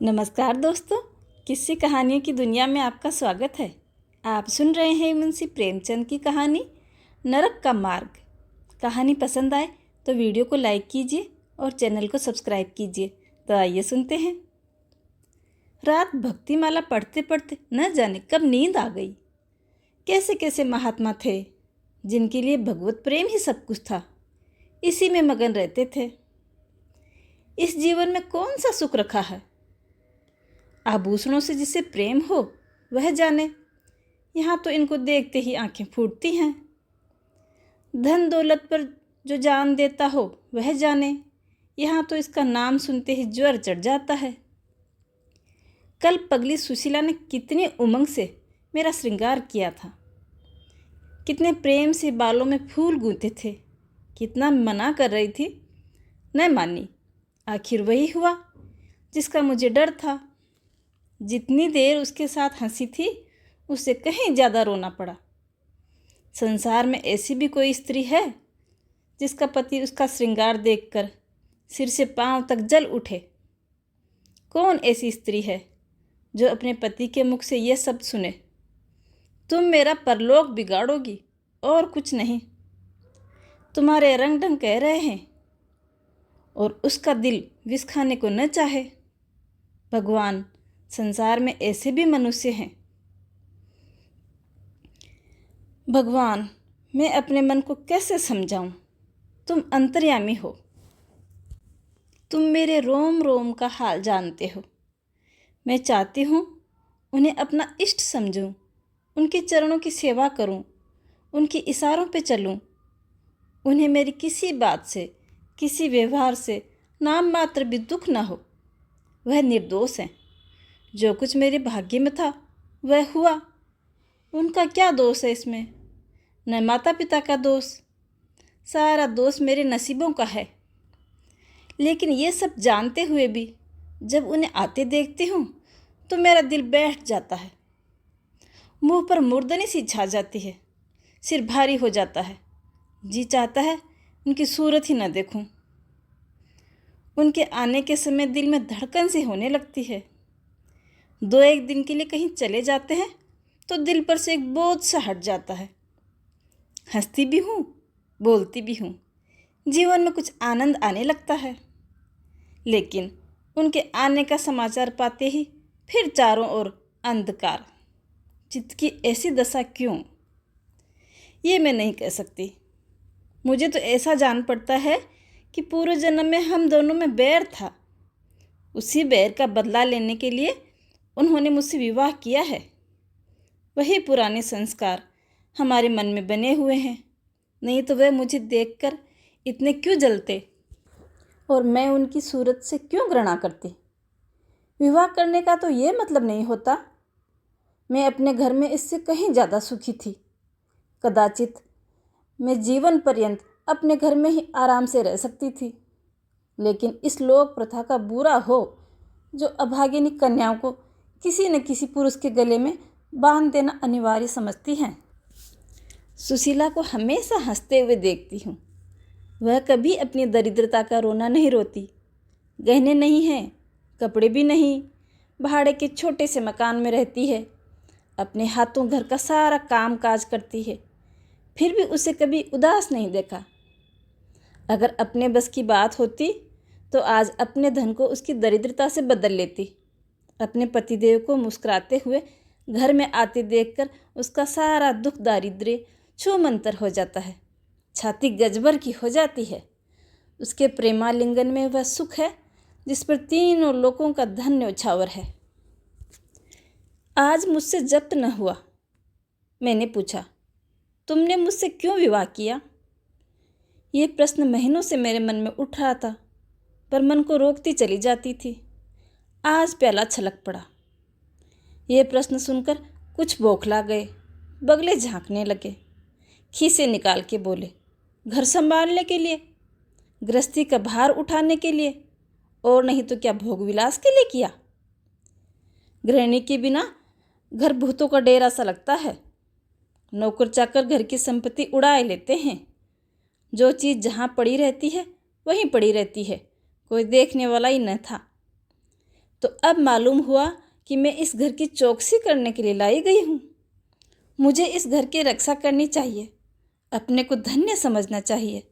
नमस्कार दोस्तों, किस्से कहानियों की दुनिया में आपका स्वागत है। आप सुन रहे हैं मुंशी प्रेमचंद की कहानी नरक का मार्ग। कहानी पसंद आए तो वीडियो को लाइक कीजिए और चैनल को सब्सक्राइब कीजिए। तो आइए सुनते हैं। रात भक्तिमाला पढ़ते पढ़ते न जाने कब नींद आ गई। कैसे कैसे महात्मा थे जिनके लिए भगवत प्रेम ही सब कुछ था, इसी में मगन रहते थे। इस जीवन में कौन सा सुख रखा है? आभूषणों से जिसे प्रेम हो वह जाने। यहाँ तो इनको देखते ही आंखें फूटती हैं। धन दौलत पर जो जान देता हो वह जाने। यहाँ तो इसका नाम सुनते ही ज्वर चढ़ जाता है। कल पगली सुशीला ने कितनी उमंग से मेरा श्रृंगार किया था, कितने प्रेम से बालों में फूल गूंथे थे, कितना मना कर रही थी, न मानी। आखिर वही हुआ जिसका मुझे डर था। जितनी देर उसके साथ हंसी थी उससे कहीं ज़्यादा रोना पड़ा। संसार में ऐसी भी कोई स्त्री है जिसका पति उसका श्रृंगार देखकर सिर से पांव तक जल उठे? कौन ऐसी स्त्री है जो अपने पति के मुख से यह शब्द सुने, तुम मेरा परलोक बिगाड़ोगी और कुछ नहीं, तुम्हारे रंग ढंग कह रहे हैं, और उसका दिल विष खाने को न चाहे? भगवान, संसार में ऐसे भी मनुष्य हैं। भगवान, मैं अपने मन को कैसे समझाऊं? तुम अंतर्यामी हो, तुम मेरे रोम रोम का हाल जानते हो। मैं चाहती हूँ उन्हें अपना इष्ट समझूं, उनके चरणों की सेवा करूं, उनके इशारों पे चलूं। उन्हें मेरी किसी बात से, किसी व्यवहार से नाम मात्र भी दुख न हो। वह निर्दोष हैं। जो कुछ मेरे भाग्य में था वह हुआ। उनका क्या दोष है इसमें? न माता पिता का दोष, सारा दोष मेरे नसीबों का है। लेकिन ये सब जानते हुए भी जब उन्हें आते देखती हूँ तो मेरा दिल बैठ जाता है। मुंह पर मुर्दनी सी छा जाती है, सिर भारी हो जाता है। जी चाहता है उनकी सूरत ही न देखूं। उनके आने के समय दिल में धड़कन सी होने लगती है। दो एक दिन के लिए कहीं चले जाते हैं तो दिल पर से एक बोझ सा हट जाता है। हंसती भी हूँ, बोलती भी हूँ, जीवन में कुछ आनंद आने लगता है। लेकिन उनके आने का समाचार पाते ही फिर चारों ओर अंधकार। चित्त की ऐसी दशा क्यों, ये मैं नहीं कह सकती। मुझे तो ऐसा जान पड़ता है कि पूर्व जन्म में हम दोनों में बैर था। उसी बैर का बदला लेने के लिए उन्होंने मुझसे विवाह किया है। वही पुराने संस्कार हमारे मन में बने हुए हैं, नहीं तो वह मुझे देखकर इतने क्यों जलते और मैं उनकी सूरत से क्यों घृणा करती? विवाह करने का तो ये मतलब नहीं होता। मैं अपने घर में इससे कहीं ज़्यादा सुखी थी। कदाचित मैं जीवन पर्यंत अपने घर में ही आराम से रह सकती थी। लेकिन इस लोक प्रथा का बुरा हो जो अभागिनी कन्याओं को किसी न किसी पुरुष के गले में बांध देना अनिवार्य समझती हैं। सुशीला को हमेशा हंसते हुए देखती हूँ। वह कभी अपनी दरिद्रता का रोना नहीं रोती। गहने नहीं हैं, कपड़े भी नहीं, भाड़े के छोटे से मकान में रहती है। अपने हाथों घर का सारा काम काज करती है, फिर भी उसे कभी उदास नहीं देखा। अगर अपने बस की बात होती तो आज अपने धन को उसकी दरिद्रता से बदल लेती। अपने पतिदेव को मुस्कुराते हुए घर में आते देखकर उसका सारा दुख दारिद्र्य छूमंतर हो जाता है, छाती गजबर की हो जाती है। उसके प्रेमालिंगन में वह सुख है जिस पर तीनों लोगों का धन न्यौछावर है। आज मुझसे जब्त न हुआ। मैंने पूछा, तुमने मुझसे क्यों विवाह किया? ये प्रश्न महीनों से मेरे मन में उठ रहा था, पर मन को रोकती चली जाती थी। आज प्याला छलक पड़ा। ये प्रश्न सुनकर कुछ बौखला गए, बगले झांकने लगे, खीसे निकाल के बोले, घर संभालने के लिए, गृहस्थी का भार उठाने के लिए, और नहीं तो क्या भोग विलास के लिए किया? गृहिणी के बिना घर भूतों का डेरा सा लगता है। नौकर चाकर घर की संपत्ति उड़ाए लेते हैं। जो चीज़ जहाँ पड़ी रहती है वहीं पड़ी रहती है, कोई देखने वाला ही न था। तो अब मालूम हुआ कि मैं इस घर की चौकसी करने के लिए लाई गई हूँ। मुझे इस घर की रक्षा करनी चाहिए, अपने को धन्य समझना चाहिए।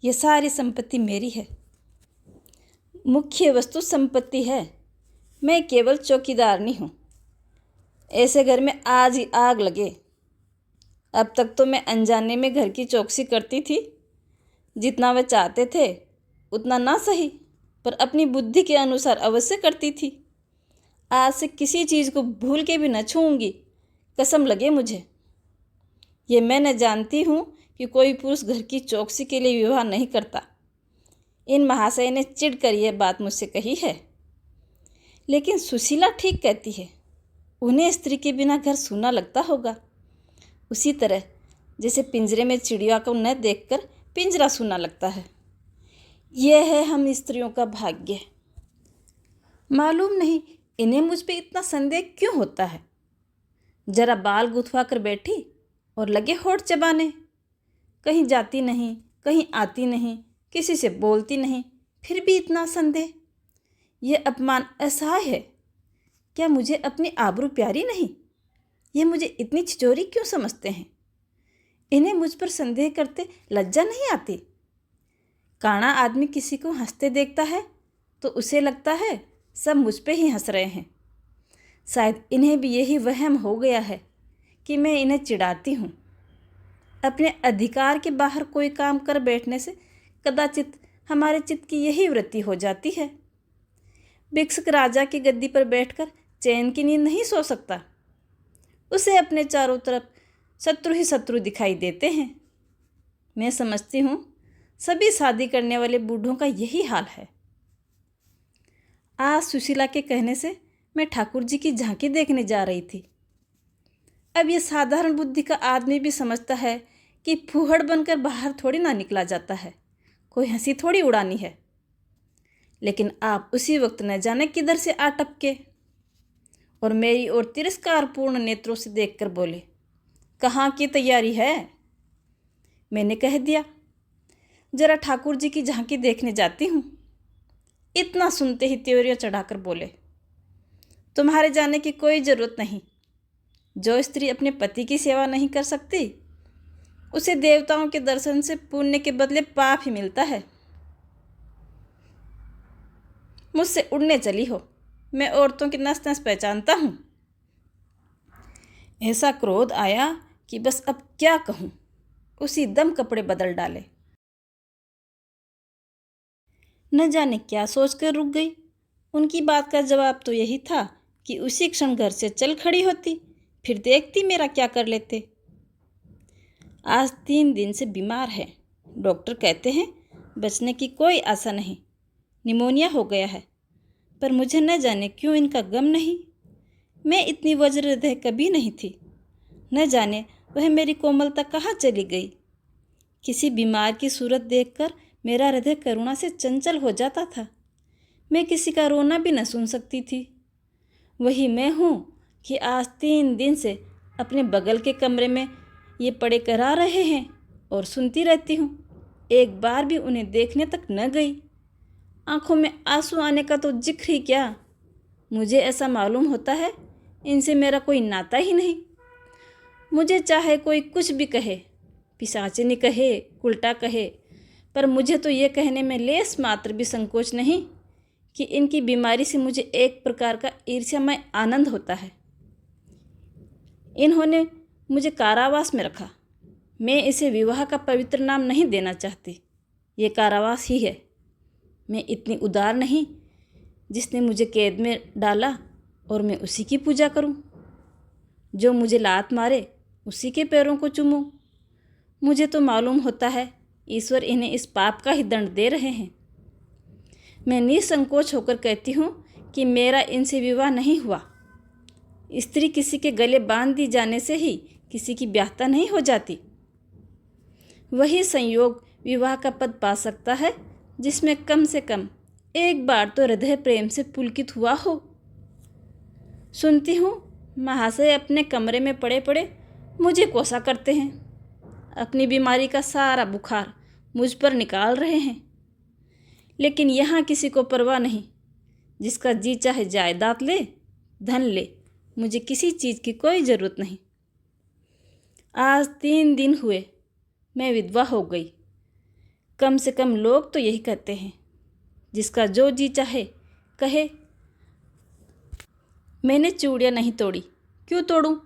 ये सारी संपत्ति मेरी है, मुख्य वस्तु संपत्ति है। मैं केवल चौकीदारनी हूँ। ऐसे घर में आज ही आग लगे। अब तक तो मैं अनजाने में घर की चौकसी करती थी। जितना वे चाहते थे उतना ना सही, पर अपनी बुद्धि के अनुसार अवश्य करती थी। आज से किसी चीज़ को भूल के भी न छूऊंगी, कसम लगे मुझे। ये मैं न जानती हूँ कि कोई पुरुष घर की चौकसी के लिए विवाह नहीं करता। इन महाशय ने चिढ़ कर यह बात मुझसे कही है, लेकिन सुशीला ठीक कहती है। उन्हें स्त्री के बिना घर सूना लगता होगा, उसी तरह जैसे पिंजरे में चिड़िया को न देखकर पिंजरा सूना लगता है। यह है हम स्त्रियों का भाग्य। मालूम नहीं इन्हें मुझ पे इतना संदेह क्यों होता है। जरा बाल गुथवा कर बैठी और लगे होठ चबाने। कहीं जाती नहीं, कहीं आती नहीं, किसी से बोलती नहीं, फिर भी इतना संदेह। यह अपमान असह्य है। क्या मुझे अपनी आबरू प्यारी नहीं? ये मुझे इतनी छिचोरी क्यों समझते हैं? इन्हें मुझ पर संदेह करते लज्जा नहीं आती? काना आदमी किसी को हंसते देखता है तो उसे लगता है सब मुझ पे ही हंस रहे हैं। शायद इन्हें भी यही वहम हो गया है कि मैं इन्हें चिढ़ाती हूँ। अपने अधिकार के बाहर कोई काम कर बैठने से कदाचित हमारे चित्त की यही वृत्ति हो जाती है। भिक्षुक राजा की गद्दी पर बैठकर चैन की नींद नहीं सो सकता। उसे अपने चारों तरफ शत्रु ही शत्रु दिखाई देते हैं। मैं समझती हूँ सभी शादी करने वाले बूढ़ों का यही हाल है। आज सुशीला के कहने से मैं ठाकुर जी की झांकी देखने जा रही थी। अब ये साधारण बुद्धि का आदमी भी समझता है कि फूहड़ बनकर बाहर थोड़ी ना निकला जाता है, कोई हंसी थोड़ी उड़ानी है। लेकिन आप उसी वक्त न जाने किधर से आ टपके और मेरी ओर तिरस्कारपूर्ण नेत्रों से देखकर बोले, कहाँ की तैयारी है? मैंने कह दिया, जरा ठाकुर जी की झांकी देखने जाती हूँ। इतना सुनते ही त्योरियां चढ़ाकर बोले, तुम्हारे जाने की कोई ज़रूरत नहीं। जो स्त्री अपने पति की सेवा नहीं कर सकती उसे देवताओं के दर्शन से पुण्य के बदले पाप ही मिलता है। मुझसे उड़ने चली हो, मैं औरतों की नस नस पहचानता हूँ। ऐसा क्रोध आया कि बस अब क्या कहूँ। उसी दम कपड़े बदल डाले। न जाने क्या सोचकर रुक गई। उनकी बात का जवाब तो यही था कि उसी क्षण घर से चल खड़ी होती, फिर देखती मेरा क्या कर लेते। आज 3 दिन से बीमार है। डॉक्टर कहते हैं बचने की कोई आशा नहीं, निमोनिया हो गया है। पर मुझे न जाने क्यों इनका गम नहीं। मैं इतनी वज्र हृदय कभी नहीं थी। न जाने वह मेरी कोमलता कहाँ चली गई। किसी बीमार की सूरत देखकर मेरा हृदय करुणा से चंचल हो जाता था। मैं किसी का रोना भी न सुन सकती थी। वही मैं हूँ कि आज 3 दिन से अपने बगल के कमरे में ये पड़े करा रहे हैं और सुनती रहती हूँ। एक बार भी उन्हें देखने तक न गई। आंखों में आंसू आने का तो जिक्र ही क्या। मुझे ऐसा मालूम होता है इनसे मेरा कोई नाता ही नहीं। मुझे चाहे कोई कुछ भी कहे, पिशाचिनी कहे, उल्टा कहे, पर मुझे तो ये कहने में लेस मात्र भी संकोच नहीं कि इनकी बीमारी से मुझे एक प्रकार का ईर्ष्यामय आनंद होता है। इन्होंने मुझे कारावास में रखा। मैं इसे विवाह का पवित्र नाम नहीं देना चाहती। ये कारावास ही है। मैं इतनी उदार नहीं जिसने मुझे कैद में डाला और मैं उसी की पूजा करूं। जो मुझे लात मारे उसी के पैरों को चूमूं। मुझे तो मालूम होता है ईश्वर इन्हें इस पाप का ही दंड दे रहे हैं। मैं निसंकोच होकर कहती हूँ कि मेरा इनसे विवाह नहीं हुआ। स्त्री किसी के गले बांध दी जाने से ही किसी की ब्याहता नहीं हो जाती। वही संयोग विवाह का पद पा सकता है जिसमें कम से कम एक बार तो हृदय प्रेम से पुलकित हुआ हो। सुनती हूँ महाशय अपने कमरे में पड़े पड़े मुझे कोसा करते हैं। अपनी बीमारी का सारा बुखार मुझ पर निकाल रहे हैं। लेकिन यहाँ किसी को परवाह नहीं। जिसका जी चाहे जायदाद ले, धन ले, मुझे किसी चीज़ की कोई ज़रूरत नहीं। आज 3 दिन हुए मैं विधवा हो गई। कम से कम लोग तो यही कहते हैं, जिसका जो जी चाहे कहे। मैंने चूड़ियाँ नहीं तोड़ी, क्यों तोड़ूं?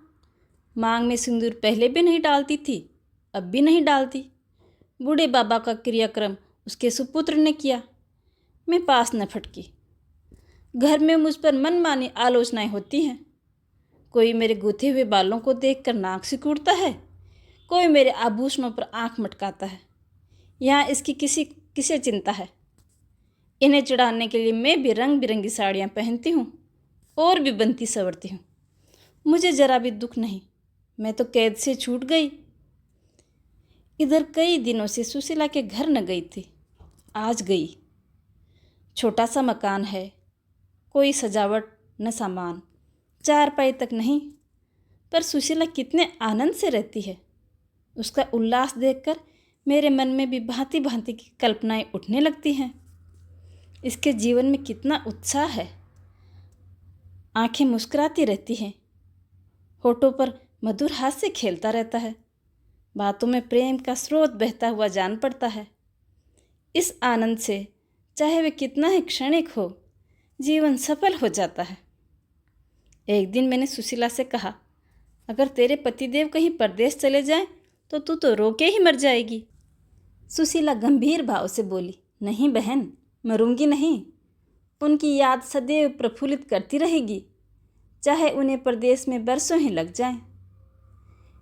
मांग में सिंदूर पहले भी नहीं डालती थी, अब भी नहीं डालती। बूढ़े बाबा का क्रियाक्रम उसके सुपुत्र ने किया, मैं पास न फटकी। घर में मुझ पर मनमानी आलोचनाएं होती हैं। कोई मेरे गूथे हुए बालों को देखकर नाक सिकुड़ता है, कोई मेरे आभूषणों पर आंख मटकाता है। यहाँ इसकी किसे चिंता है? इन्हें चढ़ाने के लिए मैं भी रंग बिरंगी साड़ियाँ पहनती हूँ और भी बनती संवरती हूँ। मुझे जरा भी दुख नहीं, मैं तो कैद से छूट गई। इधर कई दिनों से सुशीला के घर न गई थी, आज गई। छोटा सा मकान है, कोई सजावट न सामान, 4 पाई तक नहीं, पर सुशीला कितने आनंद से रहती है। उसका उल्लास देखकर मेरे मन में भी भांति भांति की कल्पनाएं उठने लगती हैं। इसके जीवन में कितना उत्साह है। आंखें मुस्कुराती रहती हैं, होठों पर मधुर हास्य खेलता रहता है, बातों में प्रेम का स्रोत बहता हुआ जान पड़ता है। इस आनंद से चाहे वे कितना ही क्षणिक हो, जीवन सफल हो जाता है। एक दिन मैंने सुशीला से कहा, अगर तेरे पतिदेव कहीं परदेश चले जाएं तो तू तो रो के ही मर जाएगी। सुशीला गंभीर भाव से बोली, नहीं बहन, मरूंगी नहीं। उनकी याद सदैव प्रफुल्लित करती रहेगी, चाहे उन्हें परदेश में बरसों ही लग जाएं।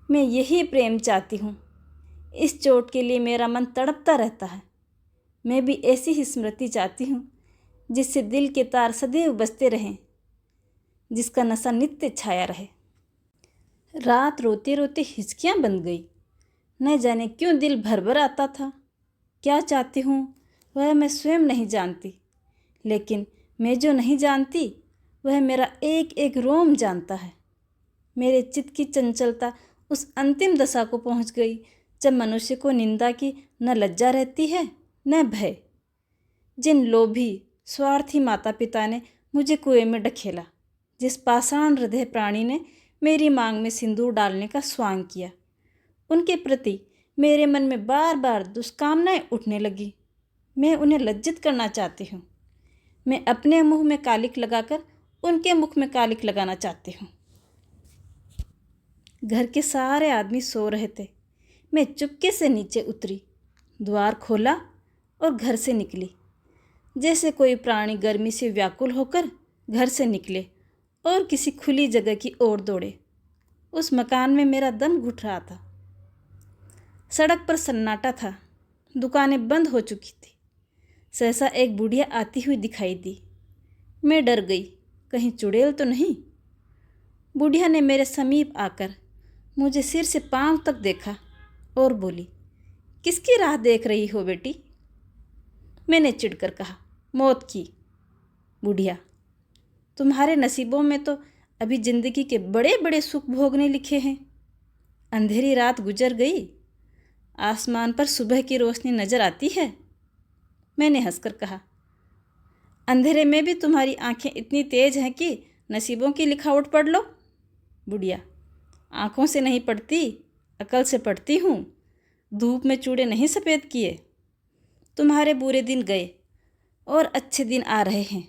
मैं यही प्रेम चाहती हूँ। इस चोट के लिए मेरा मन तड़पता रहता है। मैं भी ऐसी ही स्मृति चाहती हूँ जिससे दिल के तार सदैव बजते रहें, जिसका नशा नित्य छाया रहे। रात रोते रोते हिचकियाँ बंध गई। न जाने क्यों दिल भर भर आता था। क्या चाहती हूँ वह मैं स्वयं नहीं जानती, लेकिन मैं जो नहीं जानती वह मेरा एक एक रोम जानता है। मेरे चित्त की चंचलता उस अंतिम दशा को पहुँच गई जब मनुष्य को निंदा की न लज्जा रहती है न भय। जिन लोभी स्वार्थी माता पिता ने मुझे कुएं में ढकेला, जिस पाषाण हृदय प्राणी ने मेरी मांग में सिंदूर डालने का स्वांग किया, उनके प्रति मेरे मन में बार बार दुष्कामनाएं उठने लगी। मैं उन्हें लज्जित करना चाहती हूँ। मैं अपने मुंह में कालिक लगाकर उनके मुख में कालिक लगाना चाहती हूँ। घर के सारे आदमी सो रहे थे। मैं चुपके से नीचे उतरी, द्वार खोला और घर से निकली। जैसे कोई प्राणी गर्मी से व्याकुल होकर घर से निकले और किसी खुली जगह की ओर दौड़े। उस मकान में मेरा दम घुट रहा था। सड़क पर सन्नाटा था, दुकानें बंद हो चुकी थी। सहसा एक बुढ़िया आती हुई दिखाई दी। मैं डर गई, कहीं चुड़ैल तो नहीं। बुढ़िया ने मेरे समीप आकर मुझे सिर से पांव तक देखा और बोली, किसकी राह देख रही हो बेटी? मैंने चिढ़कर कहा, मौत की। बुढ़िया, तुम्हारे नसीबों में तो अभी जिंदगी के बड़े बड़े सुख भोगने लिखे हैं। अंधेरी रात गुजर गई, आसमान पर सुबह की रोशनी नजर आती है। मैंने हंसकर कहा, अंधेरे में भी तुम्हारी आंखें इतनी तेज हैं कि नसीबों की लिखावट पढ़ लो। बुढ़िया, आंखों से नहीं पढ़ती, अकल से पढ़ती हूँ। धूप में चूड़े नहीं सफ़ेद किए। तुम्हारे बुरे दिन गए और अच्छे दिन आ रहे हैं।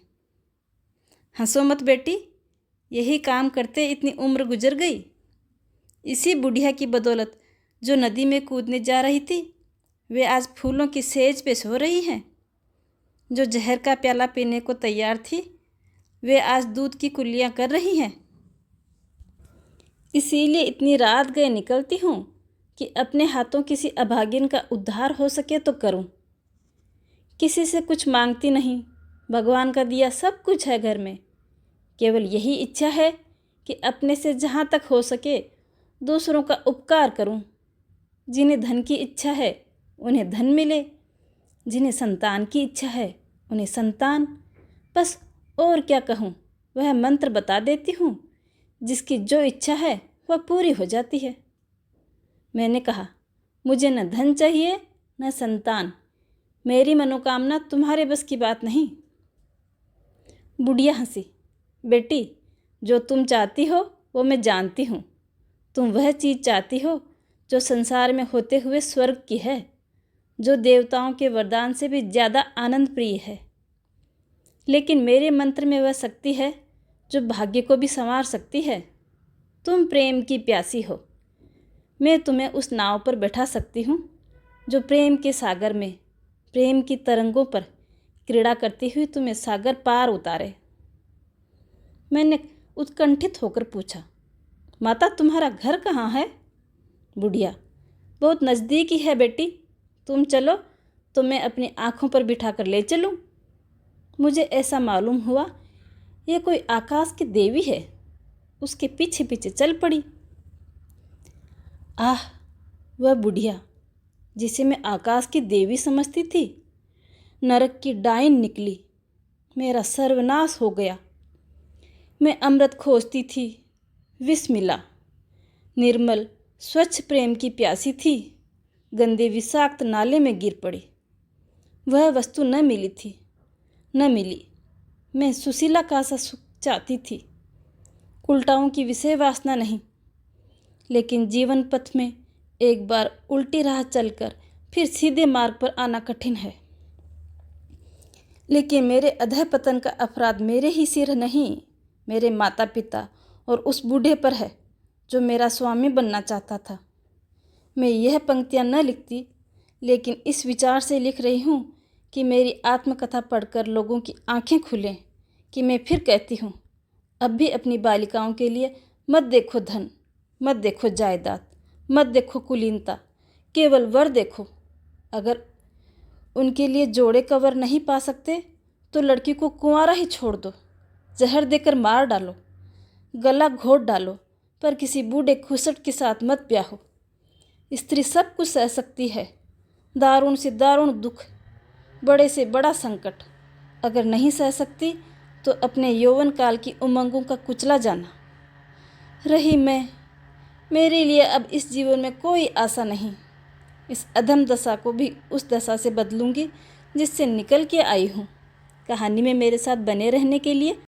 हंसो मत बेटी, यही काम करते इतनी उम्र गुजर गई। इसी बुढ़िया की बदौलत जो नदी में कूदने जा रही थी, वे आज फूलों की सेज पे सो रही हैं। जो जहर का प्याला पीने को तैयार थी, वे आज दूध की कुल्लियाँ कर रही हैं। इसीलिए इतनी रात गए निकलती हूँ कि अपने हाथों किसी अभागिन का उद्धार हो सके तो करूँ। किसी से कुछ मांगती नहीं, भगवान का दिया सब कुछ है घर में। केवल यही इच्छा है कि अपने से जहाँ तक हो सके दूसरों का उपकार करूँ। जिन्हें धन की इच्छा है उन्हें धन मिले, जिन्हें संतान की इच्छा है उन्हें संतान। बस और क्या कहूँ, वह मंत्र बता देती हूँ, जिसकी जो इच्छा है वह पूरी हो जाती है। मैंने कहा, मुझे न धन चाहिए न संतान। मेरी मनोकामना तुम्हारे बस की बात नहीं। बुढ़िया हंसी। बेटी, जो तुम चाहती हो वो मैं जानती हूँ। तुम वह चीज़ चाहती हो जो संसार में होते हुए स्वर्ग की है, जो देवताओं के वरदान से भी ज़्यादा आनंद प्रिय है। लेकिन मेरे मंत्र में वह शक्ति है जो भाग्य को भी संवार सकती है। तुम प्रेम की प्यासी हो। मैं तुम्हें उस नाव पर बैठा सकती हूँ जो प्रेम के सागर में, प्रेम की तरंगों पर क्रीड़ा करती हुई तुम्हें सागर पार उतारे। मैंने उत्कंठित होकर पूछा, माता तुम्हारा घर कहाँ है? बुढ़िया, बहुत नज़दीक ही है बेटी। तुम चलो तो मैं अपनी आँखों पर बिठा कर ले चलूँ। मुझे ऐसा मालूम हुआ ये कोई आकाश की देवी है। उसके पीछे पीछे चल पड़ी। आह, वह बुढ़िया जिसे मैं आकाश की देवी समझती थी, नरक की डायन निकली। मेरा सर्वनाश हो गया। मैं अमृत खोजती थी, विष मिला। निर्मल स्वच्छ प्रेम की प्यासी थी, गंदे विषाक्त नाले में गिर पड़ी। वह वस्तु न मिली थी, न मिली। मैं सुशीला का सा सुख चाहती थी, उल्टाओं की विषय वासना नहीं। लेकिन जीवन पथ में एक बार उल्टी राह चलकर फिर सीधे मार्ग पर आना कठिन है। लेकिन मेरे अधः पतन का अपराध मेरे ही सिर नहीं, मेरे माता पिता और उस बूढ़े पर है जो मेरा स्वामी बनना चाहता था। मैं यह पंक्तियाँ न लिखती, लेकिन इस विचार से लिख रही हूँ कि मेरी आत्मकथा पढ़कर लोगों की आंखें खुलें कि मैं फिर कहती हूँ, अब भी अपनी बालिकाओं के लिए मत देखो धन, मत देखो जायदाद, मत देखो कुलीनता, केवल वर देखो। अगर उनके लिए जोड़े कवर नहीं पा सकते तो लड़की को कुंवारा ही छोड़ दो, जहर देकर मार डालो, गला घोट डालो, पर किसी बूढ़े खुसट के साथ मत ब्याहो। स्त्री सब कुछ सह सकती है, दारुण से दारुण दुख, बड़े से बड़ा संकट। अगर नहीं सह सकती तो अपने यौवन काल की उमंगों का कुचला जाना। रही मैं, मेरे लिए अब इस जीवन में कोई आशा नहीं। इस अधम दशा को भी उस दशा से बदलूंगी जिससे निकल के आई हूँ। कहानी में मेरे साथ बने रहने के लिए